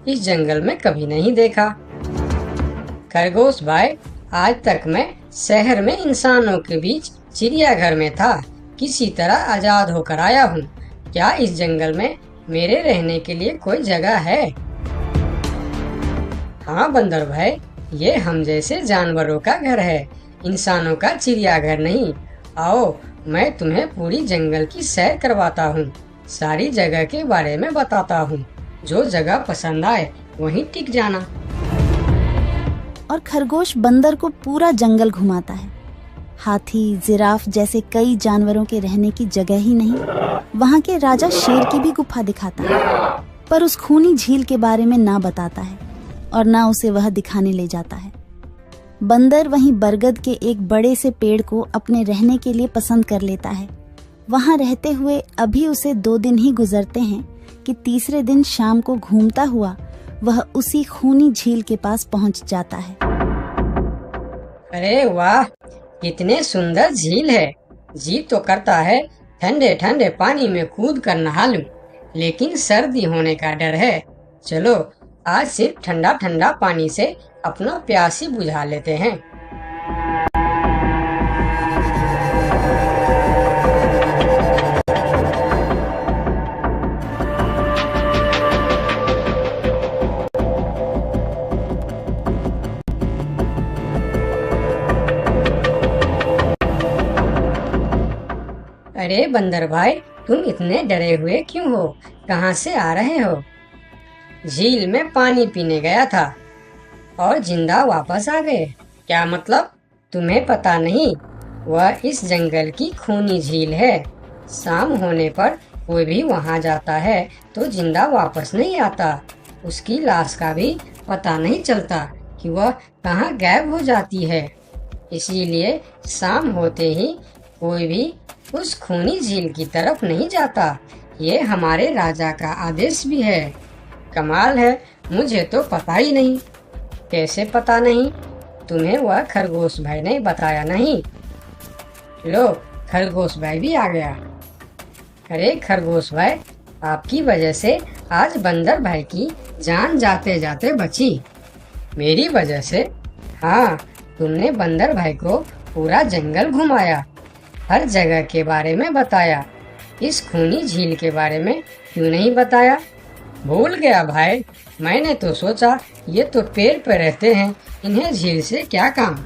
इस जंगल में कभी नहीं देखा। खरगोश भाई, आज तक मैं शहर में इंसानों के बीच चिड़ियाघर में था, किसी तरह आजाद होकर आया हूँ। क्या इस जंगल में मेरे रहने के लिए कोई जगह है? हाँ बंदर भाई, ये हम जैसे जानवरों का घर है, इंसानों का चिड़ियाघर नहीं। आओ, मैं तुम्हें पूरी जंगल की सैर करवाता हूँ, सारी जगह के बारे में बताता हूँ। जो जगह पसंद आए वहीं टिक जाना। और खरगोश बंदर को पूरा जंगल घुमाता है। हाथी, जिराफ जैसे कई जानवरों के रहने की जगह ही नहीं, वहाँ के राजा शेर की भी गुफा दिखाता है, पर उस खूनी झील के बारे में ना बताता है और ना उसे वह दिखाने ले जाता है। बंदर वहीं बरगद के एक बड़े से पेड़ को अपने रहने के लिए पसंद कर लेता है। वहाँ रहते हुए अभी उसे 2 दिन ही गुजरते हैं कि तीसरे दिन शाम को घूमता हुआ वह उसी खूनी झील के पास पहुंच जाता है। अरे वाह, कितने सुंदर झील है। जी तो करता है ठंडे ठंडे पानी में कूद कर नहा लूं, लेकिन सर्दी होने का डर है। चलो, आज सिर्फ ठंडा ठंडा पानी से अपना प्यास ही बुझा लेते हैं। अरे बंदर भाई, तुम इतने डरे हुए क्यों हो? कहाँ से आ रहे हो? झील में पानी पीने गया था और जिंदा वापस आ गए। क्या मतलब? तुम्हें पता नहीं? वह इस जंगल की खूनी झील है। शाम होने पर कोई भी वहाँ जाता है तो जिंदा वापस नहीं आता। उसकी लाश का भी पता नहीं चलता कि वह कहाँ गायब हो जाती है। इसीलिए शाम होते ही कोई भी उस खूनी झील की तरफ नहीं जाता। ये हमारे राजा का आदेश भी है। कमाल है, मुझे तो पता ही नहीं। कैसे पता नहीं? तुम्हें वह खरगोश भाई ने बताया नहीं? लो, खरगोश भाई भी आ गया। अरे खरगोश भाई, आपकी वजह से आज बंदर भाई की जान जाते जाते बची। मेरी वजह से? हाँ, तुमने बंदर भाई को पूरा जंगल घुमाया, हर जगह के बारे में बताया। इस खूनी झील के बारे में क्यों नहीं बताया? भूल गया भाई, मैंने तो सोचा ये तो पेड़ पे रहते हैं, इन्हें झील से क्या काम।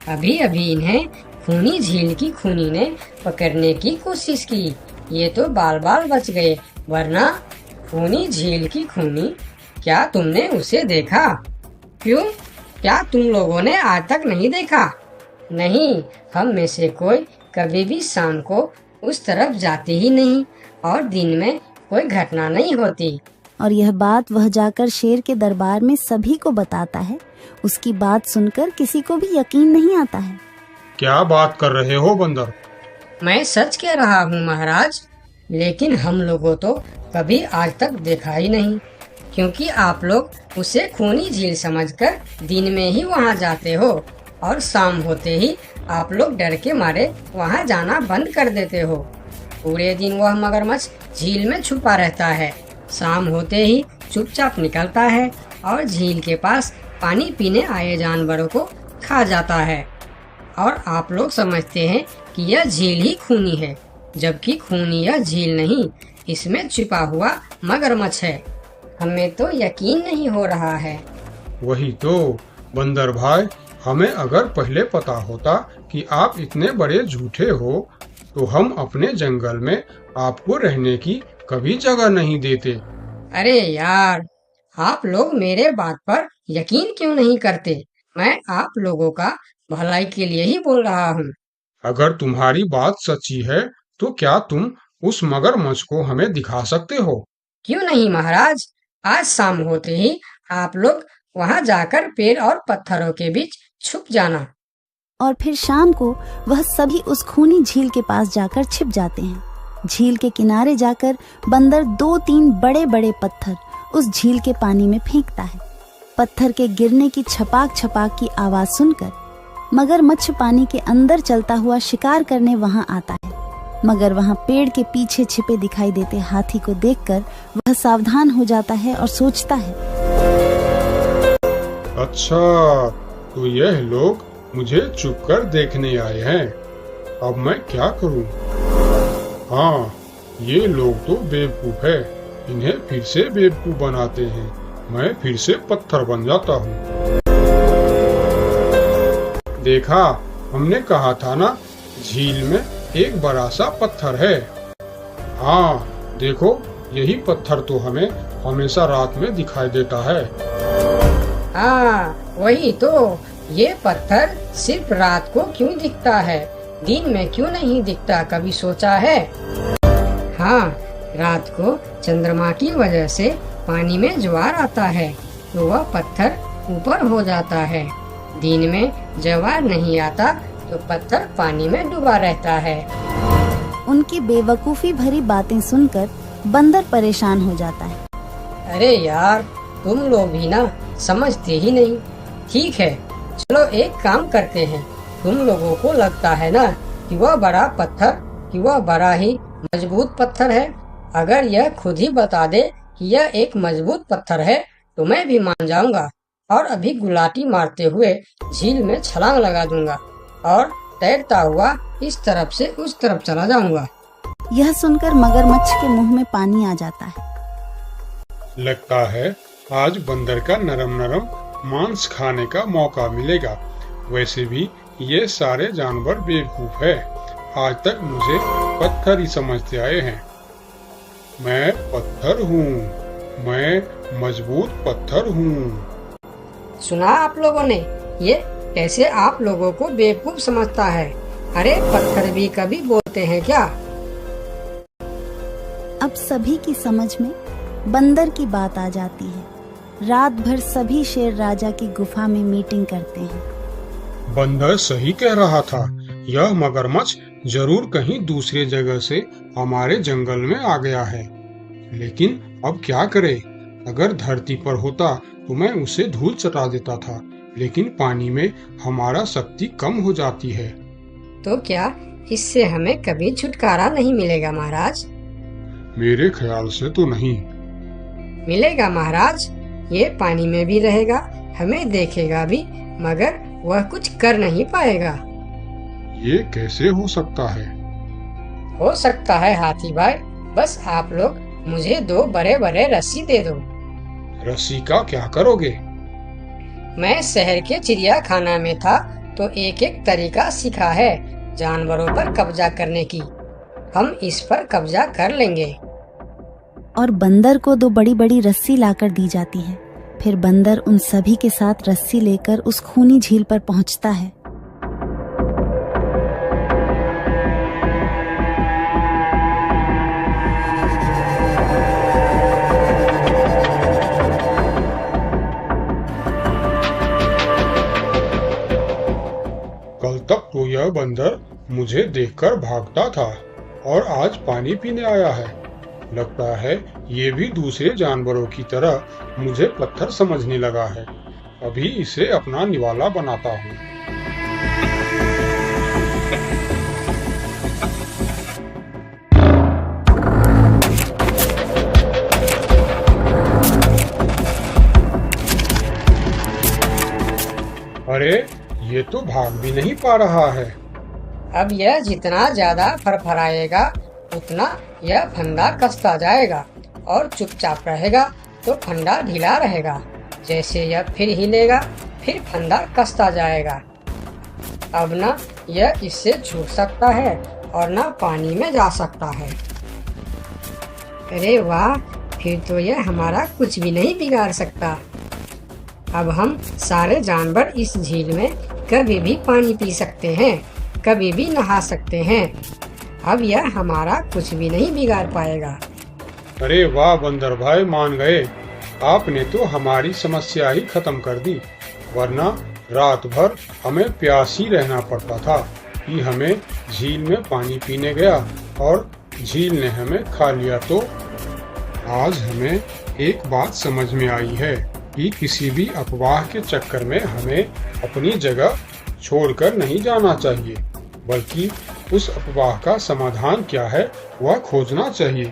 अभी अभी इन्हें खूनी झील की खूनी ने पकड़ने की कोशिश की, ये तो बाल बाल बच गए, वरना खूनी झील की खूनी, क्या तुमने उसे देखा? क्यों, क्या तुम लोगों ने आज तक नहीं देखा? नहीं, हम में से कोई कभी भी शाम को उस तरफ जाते ही नहीं और दिन में कोई घटना नहीं होती। और यह बात वह जाकर शेर के दरबार में सभी को बताता है। उसकी बात सुनकर किसी को भी यकीन नहीं आता है। क्या बात कर रहे हो बंदर? मैं सच कह रहा हूँ महाराज, लेकिन हम लोगों तो कभी आज तक देखा ही नहीं, क्योंकि आप लोग उसे खूनी झील समझकर दिन में ही वहाँ जाते हो और शाम होते ही आप लोग डर के मारे वहाँ जाना बंद कर देते हो। पूरे दिन वह मगरमच्छ झील में छुपा रहता है, शाम होते ही चुपचाप निकलता है और झील के पास पानी पीने आए जानवरों को खा जाता है। और आप लोग समझते हैं कि यह झील ही खूनी है, जबकि खूनी यह झील नहीं, इसमें छिपा हुआ मगरमच्छ है। हमें तो यकीन नहीं हो रहा है। वही तो बंदर भाई, हमें अगर पहले पता होता कि आप इतने बड़े झूठे हो तो हम अपने जंगल में आपको रहने की कभी जगह नहीं देते। अरे यार, आप लोग मेरे बात पर यकीन क्यों नहीं करते? मैं आप लोगों का भलाई के लिए ही बोल रहा हूँ। अगर तुम्हारी बात सच्ची है तो क्या तुम उस मगरमच्छ को हमें दिखा सकते हो? क्यों नहीं महाराज, आज शाम होते ही आप लोग वहाँ जाकर पेड़ और पत्थरों के बीच छुप जाना। और फिर शाम को वह सभी उस खूनी झील के पास जाकर छिप जाते हैं। झील के किनारे जाकर बंदर 2-3 बड़े बड़े पत्थर उस झील के पानी में फेंकता है। पत्थर के गिरने की छपाक छपाक की आवाज सुनकर मगरमच्छ पानी के अंदर चलता हुआ शिकार करने वहां आता है। मगर वहाँ पेड़ के पीछे छिपे दिखाई देते हाथी को देखकर वह सावधान हो जाता है और सोचता है, अच्छा, तो यह लोग मुझे छुप कर देखने आए हैं। अब मैं क्या करूं? हाँ, ये लोग तो बेवकूफ है। इन्हें फिर से बेवकूफ बनाते हैं। मैं फिर से पत्थर बन जाता हूँ। देखा, हमने कहा था ना, झील में एक बड़ा सा पत्थर है। हाँ, देखो, यही पत्थर तो हमें हमेशा रात में दिखाई देता है। हाँ, वही तो। ये पत्थर सिर्फ रात को क्यों दिखता है, दिन में क्यों नहीं दिखता, कभी सोचा है? हाँ, रात को चंद्रमा की वजह से पानी में ज्वार आता है तो वह पत्थर ऊपर हो जाता है। दिन में ज्वार नहीं आता तो पत्थर पानी में डूबा रहता है। उनकी बेवकूफी भरी बातें सुनकर बंदर परेशान हो जाता है। अरे यार, तुम लोग भी ना समझते ही नहीं। ठीक है, चलो एक काम करते हैं। तुम लोगों को लगता है ना कि वह बड़ा ही मजबूत पत्थर है। अगर यह खुद ही बता दे कि यह एक मजबूत पत्थर है तो मैं भी मान जाऊंगा और अभी गुलाटी मारते हुए झील में छलांग लगा दूंगा और तैरता हुआ इस तरफ से उस तरफ चला जाऊंगा। यह सुनकर मगरमच्छ के मुंह में पानी आ जाता है। लगता है आज बंदर का नरम नरम मांस खाने का मौका मिलेगा। वैसे भी ये सारे जानवर बेवकूफ है। आज तक मुझे पत्थर ही समझते आए हैं। मैं पत्थर हूँ, मैं मजबूत पत्थर हूँ। सुना आप लोगों ने, ये कैसे आप लोगों को बेवकूफ समझता है? अरे पत्थर भी कभी बोलते हैं क्या? अब सभी की समझ में बंदर की बात आ जाती है। रात भर सभी शेर राजा की गुफा में मीटिंग करते हैं। बंदर सही कह रहा था। यह मगरमच्छ जरूर कहीं दूसरे जगह से हमारे जंगल में आ गया है। लेकिन अब क्या करे? अगर धरती पर होता तो मैं उसे धूल चटा देता था, लेकिन पानी में हमारा शक्ति कम हो जाती है। तो क्या इससे हमें कभी छुटकारा नहीं मिलेगा महाराज? मेरे ख्याल से तो नहीं। मिलेगा महाराज। ये पानी में भी रहेगा, हमें देखेगा भी, मगर वह कुछ कर नहीं पाएगा। ये कैसे हो सकता है? हो सकता है हाथी भाई। बस आप लोग मुझे 2 बड़े बड़े रस्सी दे दो। रस्सी का क्या करोगे? मैं शहर के चिड़ियाखाना में था तो एक एक तरीका सीखा है जानवरों पर कब्जा करने की। हम इस पर कब्जा कर लेंगे। और बंदर को 2 बड़ी बड़ी रस्सी लाकर दी जाती है। फिर बंदर उन सभी के साथ रस्सी लेकर उस खूनी झील पर पहुंचता है। कल तक तो यह बंदर मुझे देखकर भागता था और आज पानी पीने आया है। लगता है ये भी दूसरे जानवरों की तरह मुझे पत्थर समझने लगा है। अभी इसे अपना निवाला बनाता हूँ। अरे, ये तो भाग भी नहीं पा रहा है। अब यह जितना ज्यादा फरफराएगा उतना यह फंदा कसता जाएगा और चुपचाप रहेगा तो फंदा ढीला रहेगा। जैसे यह फिर हिलेगा फिर फंदा कसता जाएगा। अब ना यह इससे छूट सकता है और ना पानी में जा सकता है। अरे वाह, फिर तो यह हमारा कुछ भी नहीं बिगाड़ सकता। अब हम सारे जानवर इस झील में कभी भी पानी पी सकते हैं, कभी भी नहा सकते हैं। अब यह हमारा कुछ भी नहीं बिगाड़ पाएगा। अरे वाह बंदर भाई, मान गए। आपने तो हमारी समस्या ही खत्म कर दी। वरना रात भर हमें प्यास ही रहना पड़ता था कि हमें झील में पानी पीने गया और झील ने हमें खा लिया। तो आज हमें एक बात समझ में आई है कि किसी भी अफवाह के चक्कर में हमें अपनी जगह छोड़कर नहीं जाना चाहिए। बल्कि उस अफवाह का समाधान क्या है वह खोजना चाहिए,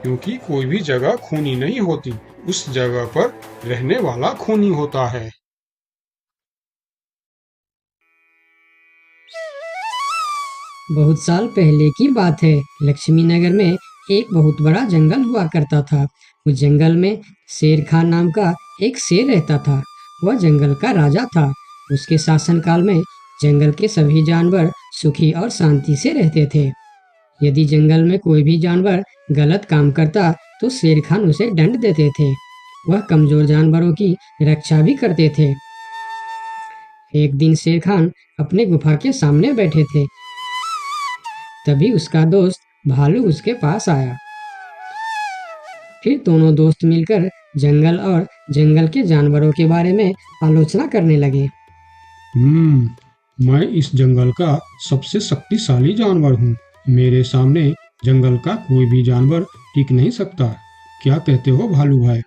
क्योंकि कोई भी जगह खूनी नहीं होती, उस जगह पर रहने वाला खूनी होता है। बहुत साल पहले की बात है। लक्ष्मी नगर में एक बहुत बड़ा जंगल हुआ करता था। उस जंगल में शेर खान नाम का एक शेर रहता था। वह जंगल का राजा था। उसके शासनकाल में जंगल के सभी जानवर सुखी और शांति से रहते थे। यदि जंगल में कोई भी जानवर गलत काम करता तो शेर खान उसे दंड देते थे। वह कमजोर जानवरों की रक्षा भी करते थे। एक दिन शेर खान अपने गुफा के सामने बैठे थे। तभी उसका दोस्त भालू उसके पास आया। फिर दोनों दोस्त मिलकर जंगल और जंगल के जानवरों के बारे में आलोचना करने लगे। मैं इस जंगल का सबसे शक्तिशाली जानवर हूँ। मेरे सामने जंगल का कोई भी जानवर टिक नहीं सकता। क्या कहते हो भालू भाई?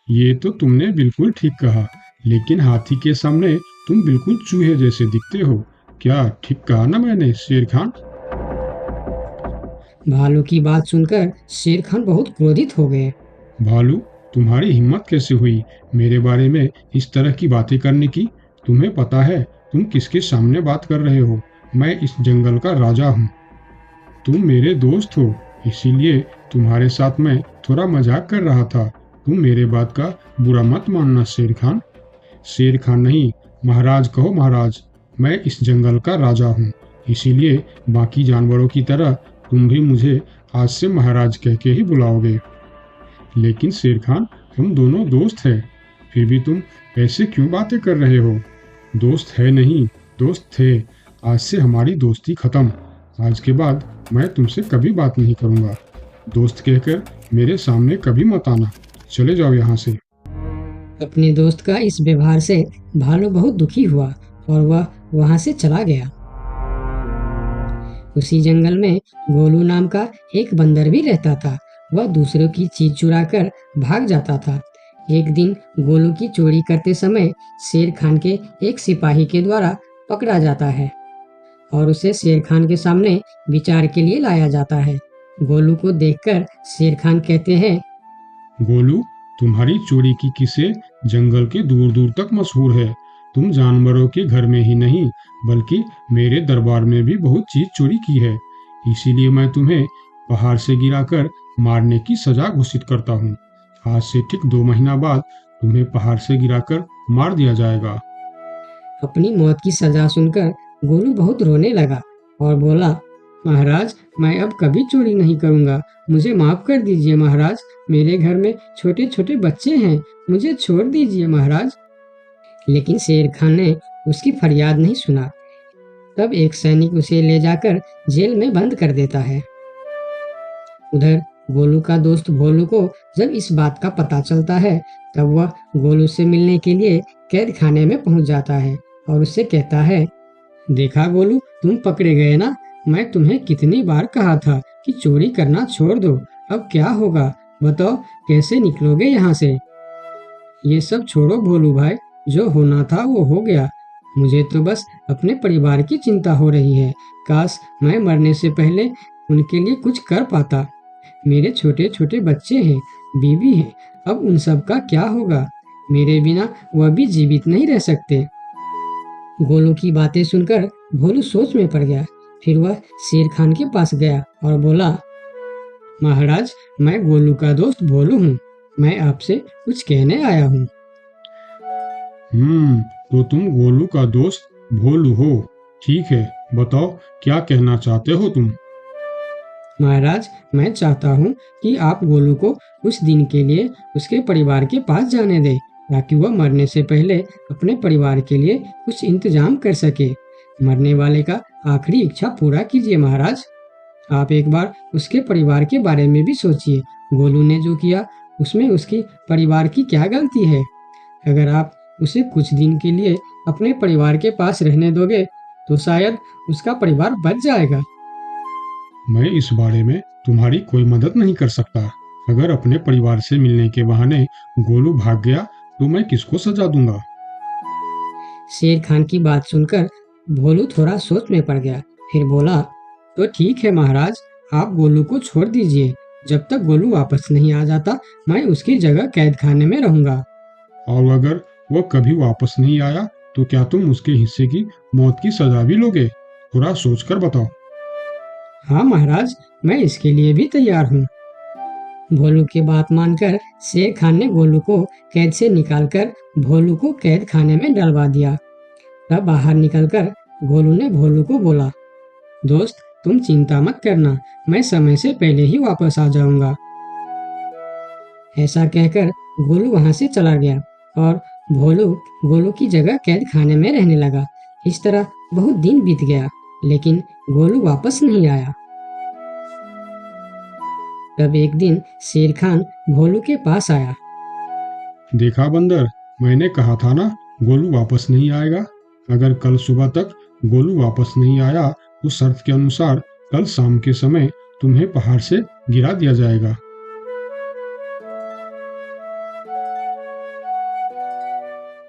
ये तो तुमने बिल्कुल ठीक कहा, लेकिन हाथी के सामने तुम बिल्कुल चूहे जैसे दिखते हो। क्या ठीक कहा ना मैंने शेर खान? भालू की बात सुनकर शेर खान बहुत क्रोधित हो गए। भालू, तुम्हारी हिम्मत कैसे हुई मेरे बारे में इस तरह की बातें करने की? तुम्हें पता है तुम किसके सामने बात कर रहे हो? मैं इस जंगल का राजा हूँ। तुम मेरे दोस्त हो, इसीलिए तुम्हारे साथ मैं थोड़ा मजाक कर रहा था। तुम मेरे बात का बुरा मत मानना शेर खान। शेर खान नहीं, महाराज कहो महाराज। मैं इस जंगल का राजा हूँ, इसीलिए बाकी जानवरों की तरह तुम भी मुझे आज से महाराज कह के ही बुलाओगे। लेकिन शेर खान, हम दोनों दोस्त हैं, फिर भी तुम ऐसे क्यों बातें कर रहे हो? दोस्त है नहीं, दोस्त थे। आज से हमारी दोस्ती खत्म। आज के बाद मैं तुमसे कभी बात नहीं करूंगा। दोस्त कहकर मेरे सामने कभी मत आना। चले जाओ यहाँ से। अपने दोस्त का इस व्यवहार से भालू बहुत दुखी हुआ और वह वहां से चला गया। उसी जंगल में गोलू नाम का एक बंदर भी रहता था। वह दूसरों की चीज चुरा कर भाग जाता था। एक दिन गोलू की चोरी करते समय शेर खान के एक सिपाही के द्वारा पकड़ा जाता है और उसे शेर खान के सामने विचार के लिए लाया जाता है। गोलू को देखकर शेर खान कहते हैं, गोलू, तुम्हारी चोरी की किस्से जंगल के दूर दूर तक मशहूर है। तुम जानवरों के घर में ही नहीं, बल्कि मेरे दरबार में भी बहुत चीज चोरी की है। इसीलिए मैं तुम्हें पहाड़ से गिराकर मारने की सजा घोषित करता हूँ। आज से ठीक 2 महीना बाद तुम्हें पहाड़ से गिराकर मार दिया जाएगा। अपनी मौत की सजा सुनकर गोलू बहुत रोने लगा और बोला, महाराज, मैं अब कभी चोरी नहीं करूंगा। मुझे माफ कर दीजिए महाराज। मेरे घर में छोटे छोटे बच्चे हैं, मुझे छोड़ दीजिए महाराज। लेकिन शेर खान ने उसकी फरियाद नहीं सुना। तब एक सैनिक उसे ले जाकर जेल में बंद कर देता है। उधर गोलू का दोस्त भोलू को जब इस बात का पता चलता है, तब वह गोलू से मिलने के लिए कैद खाने में पहुंच जाता है और उससे कहता है, देखा गोलू, तुम पकड़े गए ना। मैं तुम्हें कितनी बार कहा था कि चोरी करना छोड़ दो। अब क्या होगा बताओ, कैसे निकलोगे यहाँ से? ये सब छोड़ो भोलू भाई, जो होना था वो हो गया। मुझे तो बस अपने परिवार की चिंता हो रही है। काश मैं मरने से पहले उनके लिए कुछ कर पाता। मेरे छोटे छोटे बच्चे हैं, बीवी है, अब उन सब का क्या होगा? मेरे बिना वह भी जीवित नहीं रह सकते। गोलू की बातें सुनकर भोलू सोच में पड़ गया। फिर वह शेर खान के पास गया और बोला, महाराज, मैं गोलू का दोस्त भोलू हूँ। मैं आपसे कुछ कहने आया हूँ। तो तुम गोलू का दोस्त भोलू हो? ठीक है, बताओ क्या कहना चाहते हो तुम? महाराज, मैं चाहता हूँ कि आप गोलू को कुछ दिन के लिए उसके परिवार के पास जाने दें, ताकि वह मरने से पहले अपने परिवार के लिए कुछ इंतजाम कर सके। मरने वाले का आखिरी इच्छा पूरा कीजिए महाराज। आप एक बार उसके परिवार के बारे में भी सोचिए। गोलू ने जो किया उसमें उसकी परिवार की क्या गलती है? अगर आप उसे कुछ दिन के लिए अपने परिवार के पास रहने दोगे तो शायद उसका परिवार बच जाएगा। मैं इस बारे में तुम्हारी कोई मदद नहीं कर सकता। अगर अपने परिवार से मिलने के बहाने गोलू भाग गया तो मैं किसको सजा दूंगा? शेर खान की बात सुनकर भोलू थोड़ा सोच में पड़ गया। फिर बोला, तो ठीक है महाराज, आप गोलू को छोड़ दीजिए। जब तक गोलू वापस नहीं आ जाता मैं उसकी जगह कैद खाने में रहूंगा। और अगर वह कभी वापस नहीं आया तो क्या तुम उसके हिस्से की मौत की सजा भी लोगे? थोड़ा सोचकर बताओ। हाँ महाराज, मैं इसके लिए भी तैयार हूँ। भोलू की बात मानकर शेर खान ने गोलू को कैद से निकालकर भोलू को कैद खाने में डलवा दिया। तब बाहर निकलकर गोलू ने भोलू को बोला, दोस्त तुम चिंता मत करना, मैं समय से पहले ही वापस आ जाऊंगा। ऐसा कहकर गोलू वहां से चला गया और भोलू गोलू की जगह कैद खाने में रहने लगा। इस तरह बहुत दिन बीत गया, लेकिन गोलू वापस नहीं आया। तब एक दिन शेर खान भोलू के पास आया। देखा बंदर, मैंने कहा था ना गोलू वापस नहीं आएगा। अगर कल सुबह तक गोलू वापस नहीं आया तो शर्त के अनुसार कल शाम के समय तुम्हें पहाड़ से गिरा दिया जाएगा।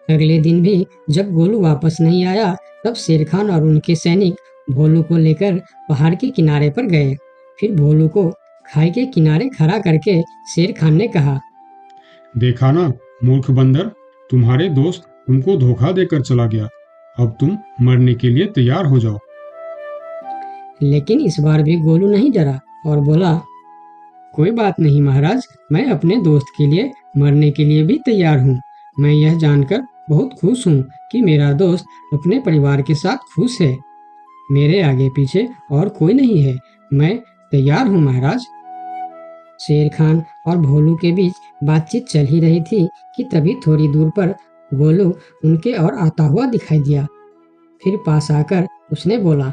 अगले दिन भी जब गोलू वापस नहीं आया तब शेर खान और उनके सैनिक भोलू को लेकर पहाड़ के किनारे पर गए। फिर भोलू को खाई के किनारे खड़ा करके शेर खान ने कहा, देखा ना मूर्ख बंदर, तुम्हारे दोस्त तुमको धोखा देकर चला गया। अब तुम मरने के लिए तैयार हो जाओ। लेकिन इस बार भी गोलू नहीं डरा और बोला, कोई बात नहीं महाराज, मैं अपने दोस्त के लिए मरने के लिए भी तैयार हूँ। मैं यह जानकर बहुत खुश हूँ कि मेरा दोस्त अपने परिवार के साथ खुश है। मेरे आगे पीछे और कोई नहीं है, मैं तैयार हूँ महाराज। शेर खान और भोलू के बीच बातचीत चल ही रही थी कि तभी थोड़ी दूर पर गोलू उनके और आता हुआ दिखाई दिया। फिर पास आकर उसने बोला,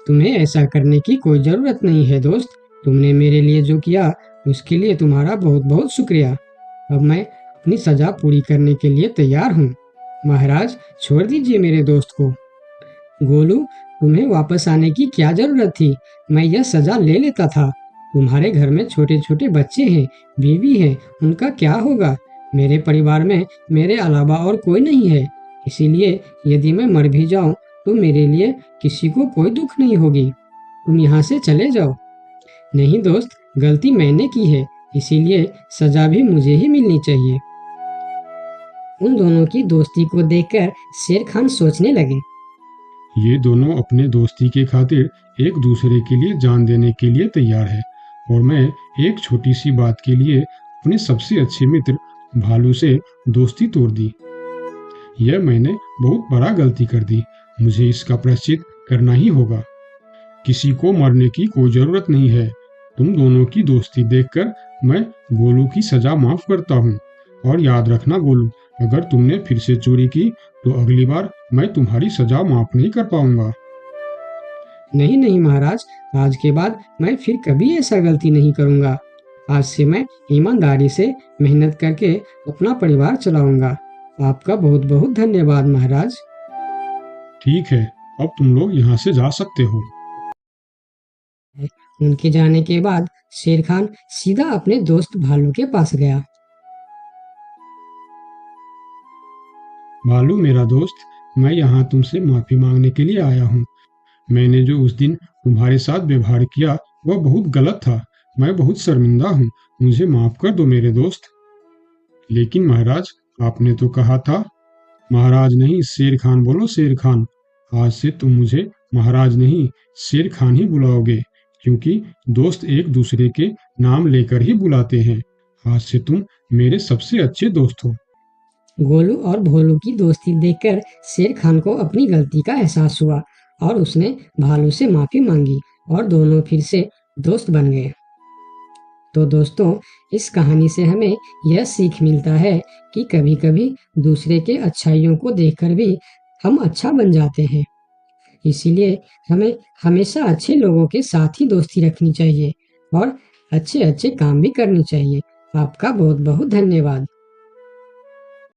तुम्हें ऐसा करने की कोई जरूरत नहीं है दोस्त। तुमने मेरे लिए जो किया उसके लिए तुम्हारा बहुत बहुत शुक्रिया। अब मैं अपनी सजा पूरी करने के लिए तैयार हूँ। महाराज छोड़ दीजिए मेरे दोस्त को। गोलू, तुम्हें वापस आने की क्या जरूरत थी? मैं यह सजा ले लेता था। तुम्हारे घर में छोटे छोटे बच्चे हैं, बीवी है, उनका क्या होगा? मेरे परिवार में मेरे अलावा और कोई नहीं है, इसीलिए यदि मैं मर भी जाऊं तो मेरे लिए किसी को कोई दुख नहीं होगी। तुम यहाँ से चले जाओ। नहीं दोस्त, गलती मैंने की है, इसीलिए सजा भी मुझे ही मिलनी चाहिए। उन दोनों की दोस्ती को देखकर शेर खान सोचने लगे, ये दोनों अपने दोस्ती के खातिर एक दूसरे के लिए जान देने के लिए तैयार है, और मैं एक छोटी सी बात के लिए अपने सबसे अच्छे मित्र भालू से दोस्ती तोड़ दी। यह मैंने बहुत बड़ा गलती कर दी। मुझे इसका प्रायश्चित करना ही होगा। किसी को मरने की कोई जरूरत नहीं है। तुम दोनों की दोस्ती देखकर मैं गोलू की सजा माफ करता हूँ। और याद रखना गोलू, अगर तुमने फिर से चोरी की तो अगली बार मैं तुम्हारी सजा माफ नहीं कर पाऊंगा। नहीं नहीं महाराज, आज के बाद मैं फिर कभी ऐसा गलती नहीं करूंगा। आज से मैं ईमानदारी से मेहनत करके अपना परिवार चलाऊंगा। आपका बहुत बहुत धन्यवाद महाराज। ठीक है, अब तुम लोग यहाँ से जा सकते हो। उनके जाने के बाद शेर खान सीधा अपने दोस्त भालू के पास गया। भालू मेरा दोस्त, मैं यहाँ तुमसे माफी मांगने के लिए आया हूँ। मैंने जो उस दिन तुम्हारे साथ व्यवहार किया वह बहुत गलत था। मैं बहुत शर्मिंदा हूँ। मुझे माफ कर दो मेरे दोस्त। लेकिन महाराज, आपने तो कहा था। महाराज नहीं, शेर खान बोलो, शेर खान। आज से तुम मुझे महाराज नहीं, शेर खान ही बुलाओगे, क्योंकि दोस्त एक दूसरे के नाम लेकर ही बुलाते हैं। आज से तुम मेरे सबसे अच्छे दोस्त हो। गोलू और भोलू की दोस्ती देखकर शेर खान को अपनी गलती का एहसास हुआ और उसने भालू से माफी मांगी और दोनों फिर से दोस्त बन गए। तो दोस्तों, इस कहानी से हमें यह सीख मिलता है कि कभी कभी दूसरे के अच्छाइयों को देखकर भी हम अच्छा बन जाते हैं। इसीलिए हमें हमेशा अच्छे लोगों के साथ ही दोस्ती रखनी चाहिए और अच्छे अच्छे काम भी करनी चाहिए। आपका बहुत बहुत धन्यवाद।